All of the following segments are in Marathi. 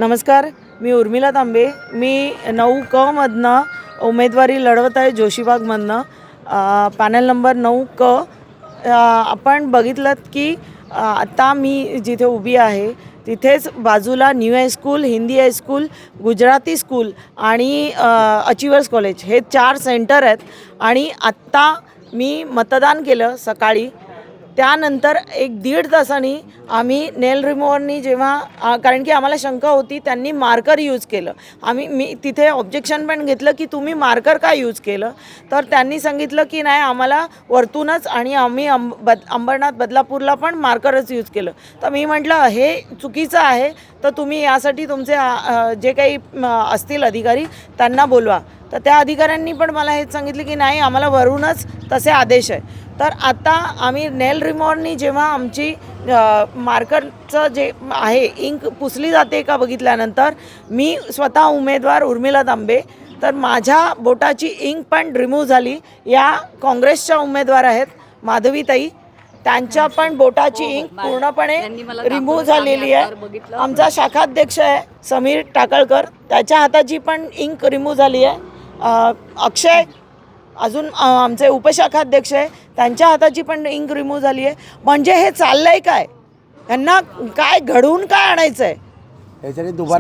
नमस्कार, मी उर्मिला तांबे. मी 9 क मधनं उमेदवारी लढवत आहे, जोशीबागमधनं. पॅनल नंबर 9 क. आपण बघितलं की आता मी जिथे उभी आहे तिथेच बाजूला new high school, Hindi high school, Gujarati school आणि अचिव्हर्स कॉलेज हे 4 सेंटर आहेत. आणि आत्ता मी मतदान केलं सकाळी. त्यानंतर 1-1.5 तासांनी आम्ही नेल रिमूव्हरनी जेव्हा कारण की आम्हाला शंका होती त्यांनी मार्कर यूज केलं. मी तिथे ऑब्जेक्शन पण घेतलं की तुम्ही मार्कर का यूज केलं. तर त्यांनी सांगितलं की नाही, आम्हाला वरतूनच आणि आम्ही अंबरनाथ बदलापूरला पण मार्करच यूज केलं. तर मी म्हटलं हे चुकीचं आहे, तर तुम्ही यासाठी तुमचे जे काही असतील अधिकारी त्यांना बोलवा. तर त्या अधिकाऱ्यांनी पण मला हेच सांगितलं की नाही, आम्हाला वरूनच तसे आदेश आहे. तर आता आम्ही नेल रिमूव्हरनी जेव्हा आमची मार्करचं जे आहे इंक पुसली जाते का बघितल्यानंतर, मी स्वतः उमेदवार उर्मिला तांबे, तर माझ्या बोटाची इंक पण रिमूव्ह झाली. या काँग्रेसच्या उमेदवार आहेत माधवीताई, त्यांच्या पण बोटाची इंक पूर्णपणे रिमूव्ह झालेली आहे. आमचा शाखाध्यक्ष आहे समीर टाकळकर, त्याच्या हाताची पण इंक रिमूव्ह झाली आहे. अक्षय अजून आमचे उपशाखाध्यक्ष आहे, त्यांच्या हाताची पण इंक रिमूव्ह झाली आहे. म्हणजे हे चाललंय काय? यांना काय घडवून काय आणायचं आहे?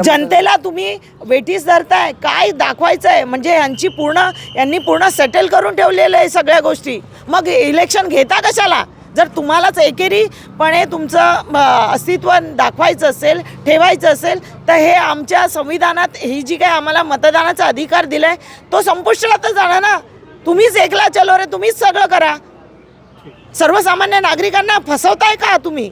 जनतेला तुम्ही वेठीस धरताय, काय दाखवायचं आहे? म्हणजे यांनी पूर्ण सेटल करून ठेवलेलं आहे सगळ्या गोष्टी. मग इलेक्शन घेता कशाला? जर तुम्हालाच एकेरीपणे तुमचं अस्तित्व दाखवायचं असेल, ठेवायचं असेल, तर हे आमच्या संविधानात ही जी काय आम्हाला मतदानाचा अधिकार दिला आहे तो संपुष्टात जाणार ना. तुम्हीच एकला चलो रे, तुम्हीच सगळं करा. सर्वसामान्य नागरिकांना फसवताय का तुम्ही?